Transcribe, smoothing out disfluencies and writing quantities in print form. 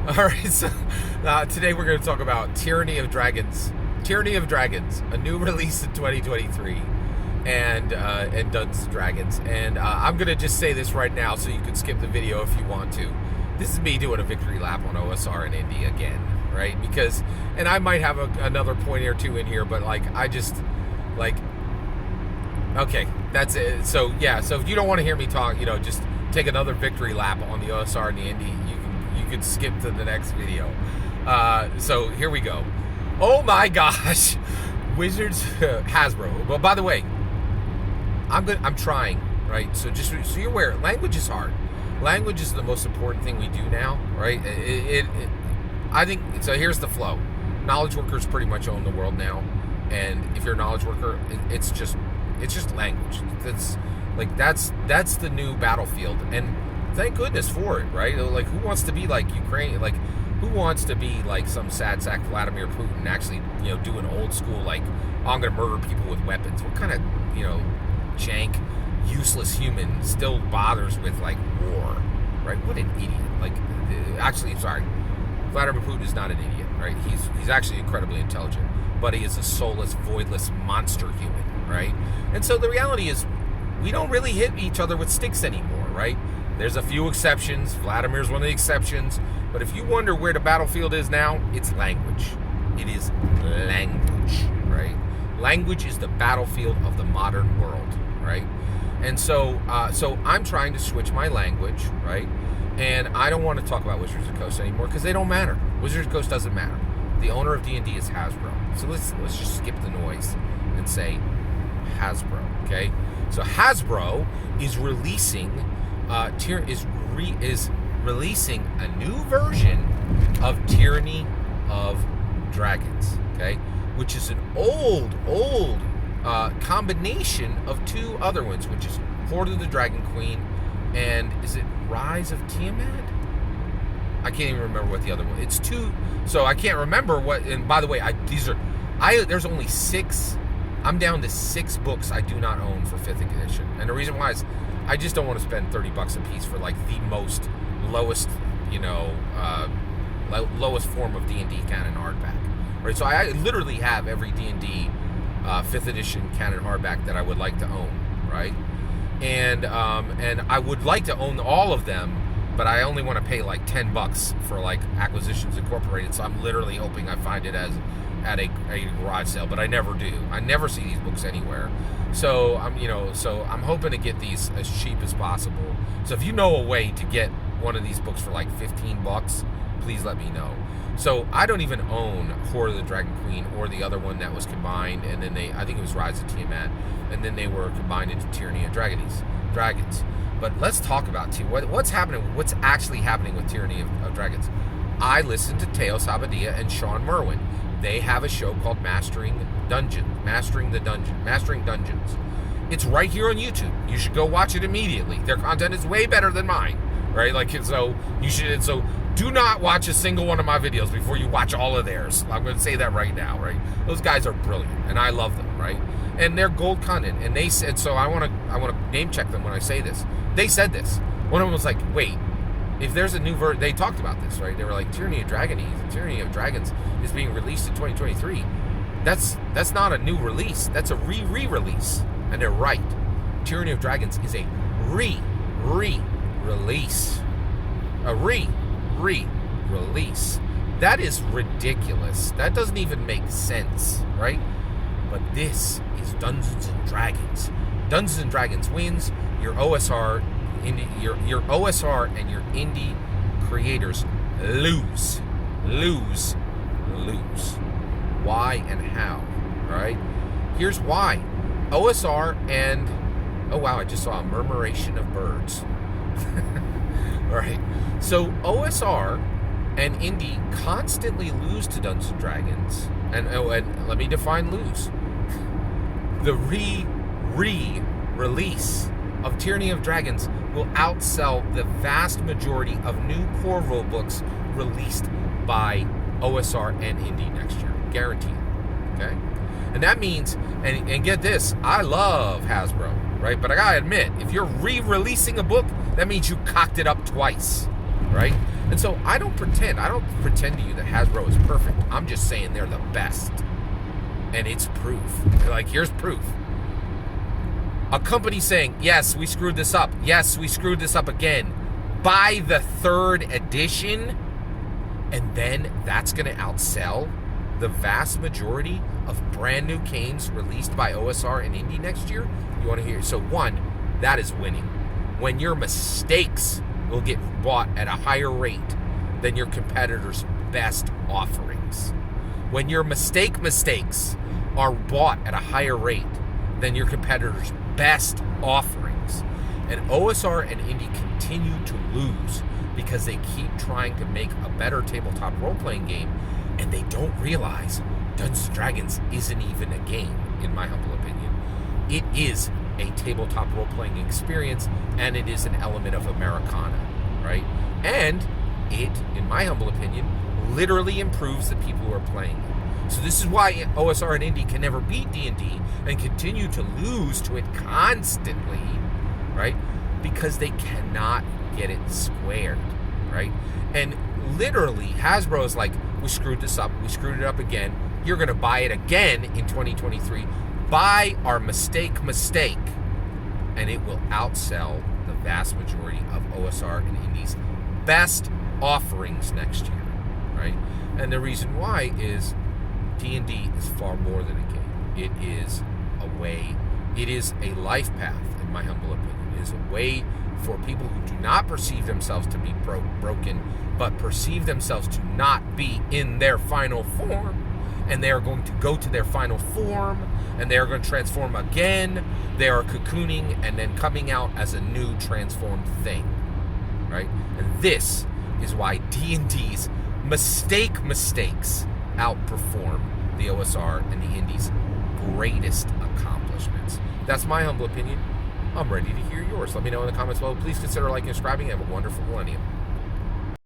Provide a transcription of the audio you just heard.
All right, so today we're going to talk about Tyranny of Dragons. Tyranny of Dragons, a new release in 2023, and DANTS Dragons. And I'm going to just say this right now, so you can skip the video if you want to. This is me doing a victory lap on OSR and Indy again, right? Because, and I might have another point or two in here, but okay, that's it. So yeah, so if you don't want to hear me talk, just take another victory lap on the OSR and the Indy. You can skip to the next video. So here we go. Oh my gosh, Wizards Hasbro. Well, by the way, I'm trying, right? So just so you're aware, language is hard. Language is the most important thing we do now, right? I think so. Here's the flow. Knowledge workers pretty much own the world now, and if you're a knowledge worker, it's just language. That's the new battlefield, and thank goodness for it, right? Like, who wants to be like Ukraine? Like, who wants to be like some sad sack Vladimir Putin, actually, do an old school, like, I'm gonna murder people with weapons? What kind of, jank, useless human still bothers with, like, war, right? What an idiot. Like, actually, sorry, Vladimir Putin is not an idiot, right? He's actually incredibly intelligent, but he is a soulless, voidless monster human, right? And so the reality is, we don't really hit each other with sticks anymore, right? There's a few exceptions. Vladimir's one of the exceptions. But if you wonder where the battlefield is now, it's language. It is language, right? Language is the battlefield of the modern world, right? And so I'm trying to switch my language, right? And I don't want to talk about Wizards of the Coast anymore because they don't matter. Wizards of the Coast doesn't matter. The owner of D&D is Hasbro. So let's just skip the noise and say Hasbro, okay? So Hasbro is releasing releasing a new version of Tyranny of Dragons, okay? Which is an old combination of two other ones, which is Horde of the Dragon Queen and is it Rise of Tiamat? I can't even remember what the other one. It's two, so I can't remember what. And by the way, there's only 6. I'm down to 6 books I do not own for 5th edition, and the reason why is I just don't want to spend $30 a piece for like the lowest lowest form of D&D canon hardback, right? So I literally have every D&D 5th edition canon hardback that I would like to own, right? And I would like to own all of them, but I only want to pay like $10 for like Acquisitions Incorporated. So I'm literally hoping I find it at a garage sale, but I never do. I never see these books anywhere. So I'm hoping to get these as cheap as possible. So if you know a way to get one of these books for like $15, please let me know. So I don't even own Horde of the Dragon Queen or the other one that was combined, and then I think it was Rise of Tiamat, and then they were combined into Tyranny of Dragons. But let's talk about what's happening. What's actually happening with Tyranny of Dragons? I listened to Teos Abadia and Sean Merwin. They have a show called Mastering Dungeons. It's right here on YouTube. You should go watch it immediately. Their content is way better than mine, right? So do not watch a single one of my videos before you watch all of theirs. I'm going to say that right now, right? Those guys are brilliant, and I love them, right? And they're gold content. And they said, so I want to name check them when I say this. They said this. One of them was like, wait, if there's a new version, they talked about this, right? They were like, Tyranny of Dragons is being released in 2023. That's not a new release. That's a re-release. And they're right. Tyranny of Dragons is a re-release. A re-release. That is ridiculous. That doesn't even make sense, right? But this is Dungeons and Dragons. Dungeons and Dragons wins. Your OSR and your indie creators lose. Why and how? All right. Here's why. OSR and oh wow, I just saw a murmuration of birds. All right. So OSR and indie constantly lose to Dungeons and Dragons, and let me define lose. The re-release of Tyranny of Dragons will outsell the vast majority of new core rulebooks released by OSR and Indie next year. Guaranteed. Okay? And that means, and get this, I love Hasbro, right? But I gotta admit, if you're re-releasing a book, that means you cocked it up twice, right? And so I don't pretend to you that Hasbro is perfect. I'm just saying they're the best. And it's proof. Like, here's proof. A company saying, yes, we screwed this up. Yes, we screwed this up again. Buy the 3rd edition, and then that's going to outsell the vast majority of brand new games released by OSR and Indie next year. You want to hear? So one, that is winning. When your mistakes will get bought at a higher rate than your competitors' best offerings. When your mistakes are bought at a higher rate than your competitors' best offerings. And OSR and Indie continue to lose because they keep trying to make a better tabletop role-playing game, and they don't realize Dungeons & Dragons isn't even a game, in my humble opinion. It is a tabletop role-playing experience, and it is an element of Americana, right? And it, in my humble opinion, literally improves the people who are playing it. So this is why OSR and Indie can never beat D&D and continue to lose to it constantly, right? Because they cannot get it squared, right? And literally, Hasbro is like, we screwed this up. We screwed it up again. You're going to buy it again in 2023. Buy our mistake, and it will outsell the vast majority of OSR and Indie's best offerings next year, right? And the reason why is D&D is far more than a game. It is a way, it is a life path, in my humble opinion. It is a way for people who do not perceive themselves to be broken, but perceive themselves to not be in their final form, and they are going to go to their final form, and they are going to transform again. They are cocooning and then coming out as a new transformed thing, right? And this is why D&D's mistakes outperform the OSR and the Indie's greatest accomplishments. That's my humble opinion. I'm ready to hear yours. Let me know in the comments below. Please consider liking and subscribing. Have a wonderful millennium.